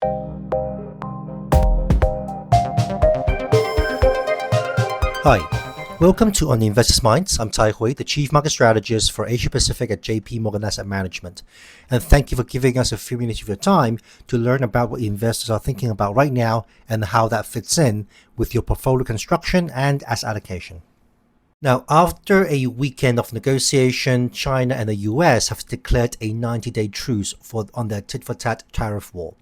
Hi, welcome to On the Investor's Minds. I'm Tai Hui, the Chief Market Strategist for Asia Pacific at JP Morgan Asset Management. And thank you for giving us a few minutes of your time to learn about what investors are thinking about right now and how that fits in with your portfolio construction and asset allocation. Now, after a weekend of negotiation, China and the U.S. have declared a 90-day truce on their tit-for-tat tariff war.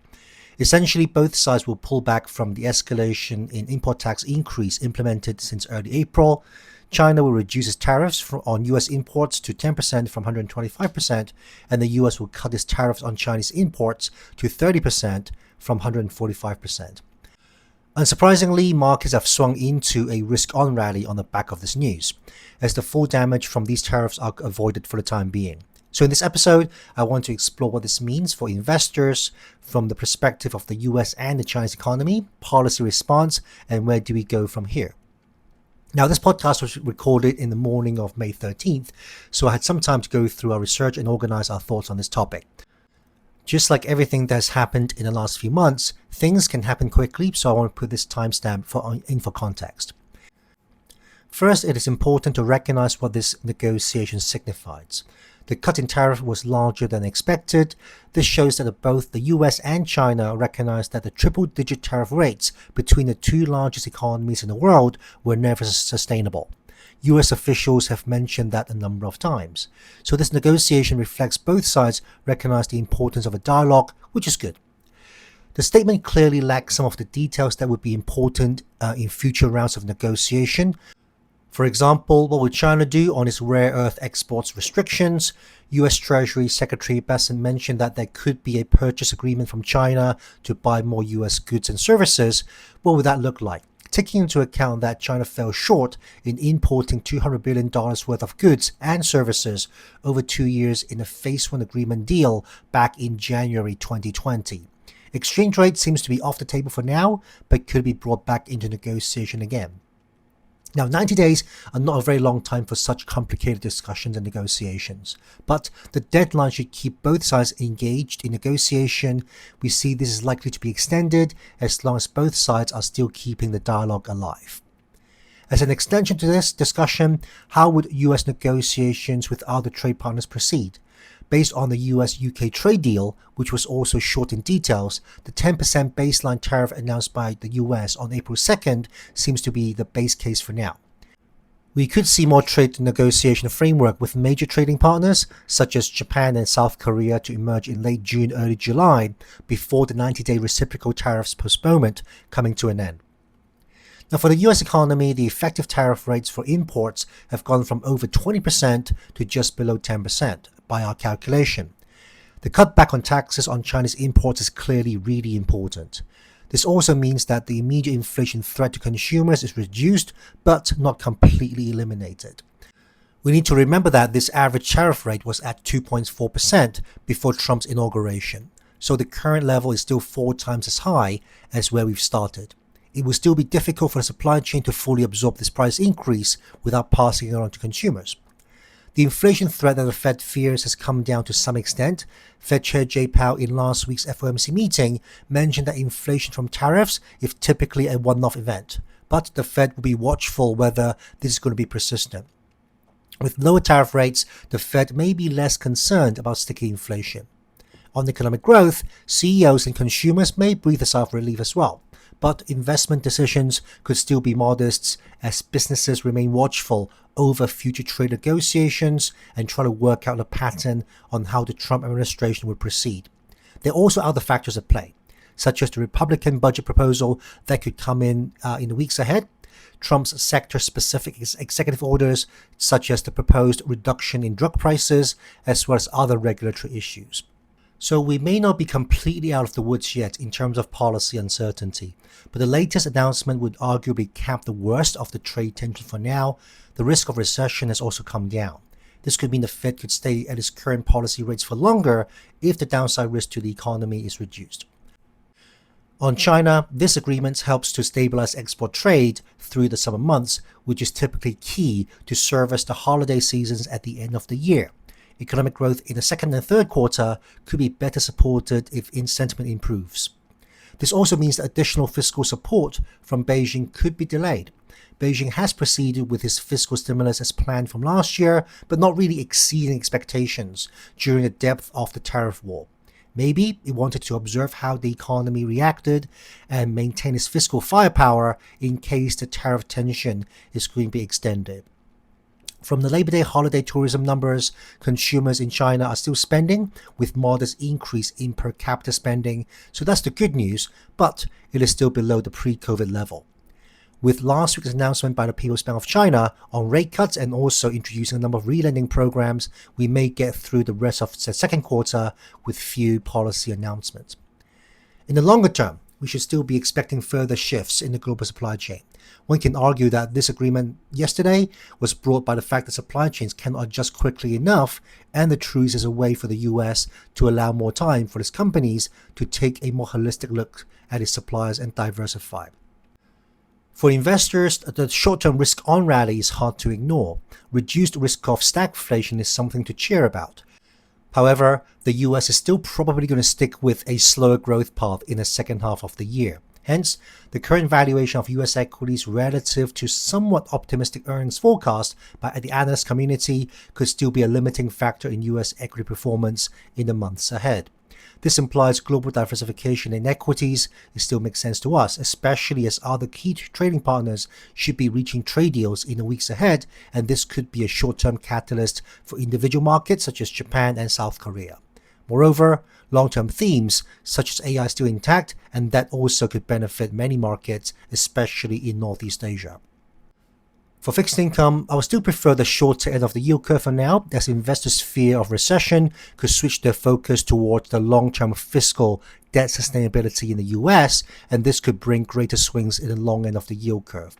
Essentially, both sides will pull back from the escalation in import tax increase implemented since early April. China will reduce its tariffs on U.S. imports to 10% from 125%, and the U.S. will cut its tariffs on Chinese imports to 30% from 145%. Unsurprisingly, markets have swung into a risk-on rally on the back of this news, as the full damage from these tariffs are avoided for the time being. So in this episode, I want to explore what this means for investors from the perspective of the US and the Chinese economy, policy response, and where do we go from here. Now, this podcast was recorded in the morning of May 13th, so I had some time to go through our research and organize our thoughts on this topic. Just like everything that's happened in the last few months, things can happen quickly, so I want to put this timestamp for context. First, it is important to recognize what this negotiation signifies. The cut in tariff was larger than expected. This shows that both the US and China recognize that the triple-digit tariff rates between the two largest economies in the world were never sustainable. US officials have mentioned that a number of times. So this negotiation reflects both sides recognize the importance of a dialogue, which is good. The statement clearly lacks some of the details that would be important in future rounds of negotiation. For example, what would China do on its rare earth exports restrictions? US Treasury Secretary Bessent mentioned that there could be a purchase agreement from China to buy more US goods and services. What would that look like? Taking into account that China fell short in importing $200 billion worth of goods and services over 2 years in a Phase 1 agreement deal back in January 2020. Exchange rate seems to be off the table for now, but could be brought back into negotiation again. Now, 90 days are not a very long time for such complicated discussions and negotiations, but the deadline should keep both sides engaged in negotiation. We see this is likely to be extended as long as both sides are still keeping the dialogue alive. As an extension to this discussion, how would US negotiations with other trade partners proceed? Based on the US-UK trade deal, which was also short in details, the 10% baseline tariff announced by the US on April 2nd seems to be the base case for now. We could see more trade negotiation framework with major trading partners, such as Japan and South Korea, to emerge in late June, early July, before the 90-day reciprocal tariffs postponement coming to an end. Now, for the US economy, the effective tariff rates for imports have gone from over 20% to just below 10%. By our calculation. The cutback on taxes on Chinese imports is clearly really important. This also means that the immediate inflation threat to consumers is reduced, but not completely eliminated. We need to remember that this average tariff rate was at 2.4% before Trump's inauguration, so the current level is still 4 times as high as where we've started. It will still be difficult for the supply chain to fully absorb this price increase without passing it on to consumers. The inflation threat that the Fed fears has come down to some extent. Fed Chair Jay Powell in last week's FOMC meeting mentioned that inflation from tariffs is typically a one-off event, but the Fed will be watchful whether this is going to be persistent. With lower tariff rates, the Fed may be less concerned about sticky inflation. On economic growth, CEOs and consumers may breathe a sigh of relief as well. But investment decisions could still be modest as businesses remain watchful over future trade negotiations and try to work out a pattern on how the Trump administration will proceed. There are also other factors at play, such as the Republican budget proposal that could come in the weeks ahead, Trump's sector-specific executive orders, such as the proposed reduction in drug prices, as well as other regulatory issues. So we may not be completely out of the woods yet in terms of policy uncertainty, but the latest announcement would arguably cap the worst of the trade tension for now. The risk of recession has also come down. This could mean the Fed could stay at its current policy rates for longer if the downside risk to the economy is reduced. On China, this agreement helps to stabilize export trade through the summer months, which is typically key to service the holiday seasons at the end of the year. Economic growth in the second and third quarter could be better supported if sentiment improves. This also means that additional fiscal support from Beijing could be delayed. Beijing has proceeded with its fiscal stimulus as planned from last year, but not really exceeding expectations during the depth of the tariff war. Maybe it wanted to observe how the economy reacted and maintain its fiscal firepower in case the tariff tension is going to be extended. From the Labor Day holiday tourism numbers, consumers in China are still spending with modest increase in per capita spending, so that's the good news, but it is still below the pre-COVID level. With last week's announcement by the People's Bank of China on rate cuts and also introducing a number of relending programs, we may get through the rest of the second quarter with few policy announcements. In the longer term, we should still be expecting further shifts in the global supply chain. One can argue that this agreement yesterday was brought by the fact that supply chains cannot adjust quickly enough, and the truce is a way for the US to allow more time for its companies to take a more holistic look at its suppliers and diversify. For investors, the short-term risk-on rally is hard to ignore. Reduced risk of stagflation is something to cheer about. However, the US is still probably going to stick with a slower growth path in the second half of the year. Hence, the current valuation of US equities relative to somewhat optimistic earnings forecast by the analyst community could still be a limiting factor in US equity performance in the months ahead. This implies global diversification in equities. It still makes sense to us, especially as other key trading partners should be reaching trade deals in the weeks ahead, and this could be a short-term catalyst for individual markets such as Japan and South Korea. Moreover, long-term themes such as AI are still intact, and that also could benefit many markets, especially in Northeast Asia. For fixed income, I would still prefer the shorter end of the yield curve for now, as investors' fear of recession could switch their focus towards the long-term fiscal debt sustainability in the US, and this could bring greater swings in the long end of the yield curve.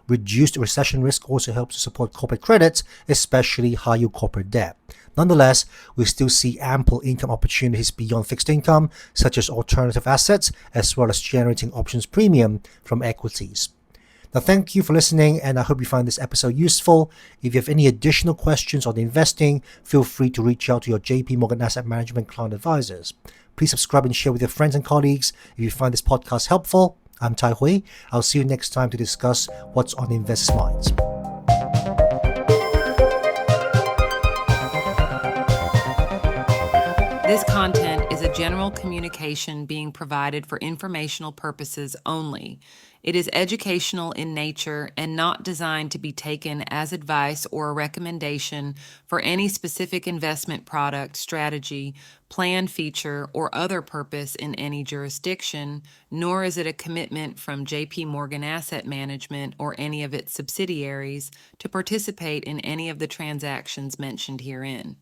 Reduced recession risk also helps to support corporate credit, especially high-yield corporate debt. Nonetheless, we still see ample income opportunities beyond fixed income, such as alternative assets, as well as generating options premium from equities. Now, thank you for listening, and I hope you find this episode useful. If you have any additional questions on investing, feel free to reach out to your JP Morgan Asset Management client advisors. Please subscribe and share with your friends and colleagues if you find this podcast helpful. I'm Tai Hui. I'll see you next time to discuss what's on investors' minds. This content is a general communication being provided for informational purposes only. It is educational in nature and not designed to be taken as advice or a recommendation for any specific investment product, strategy, plan, feature, or other purpose in any jurisdiction, nor is it a commitment from JP Morgan Asset Management or any of its subsidiaries to participate in any of the transactions mentioned herein.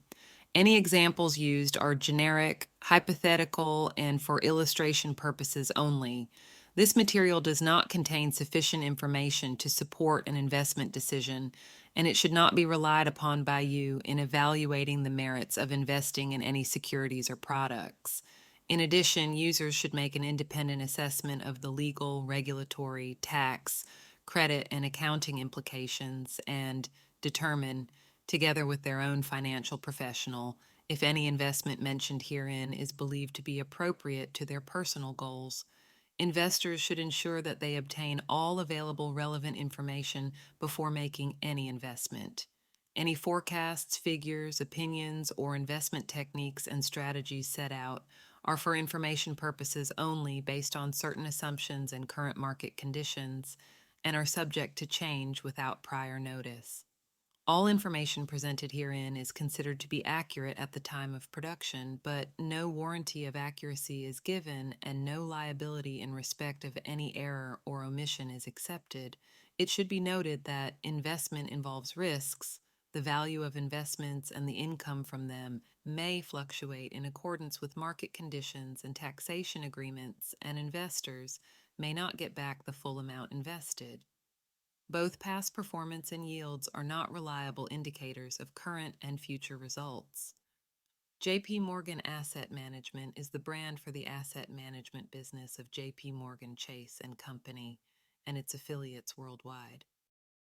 Any examples used are generic, hypothetical, and for illustration purposes only. This material does not contain sufficient information to support an investment decision, and it should not be relied upon by you in evaluating the merits of investing in any securities or products. In addition, users should make an independent assessment of the legal, regulatory, tax, credit, and accounting implications and determine, together with their own financial professional, if any investment mentioned herein is believed to be appropriate to their personal goals. Investors should ensure that they obtain all available relevant information before making any investment. Any forecasts, figures, opinions, or investment techniques and strategies set out are for information purposes only based on certain assumptions and current market conditions, and are subject to change without prior notice. All information presented herein is considered to be accurate at the time of production, but no warranty of accuracy is given and no liability in respect of any error or omission is accepted. It should be noted that investment involves risks. The value of investments and the income from them may fluctuate in accordance with market conditions and taxation agreements, and investors may not get back the full amount invested. Both past performance and yields are not reliable indicators of current and future results. JP Morgan Asset Management is the brand for the asset management business of JP Morgan Chase and Company and its affiliates worldwide.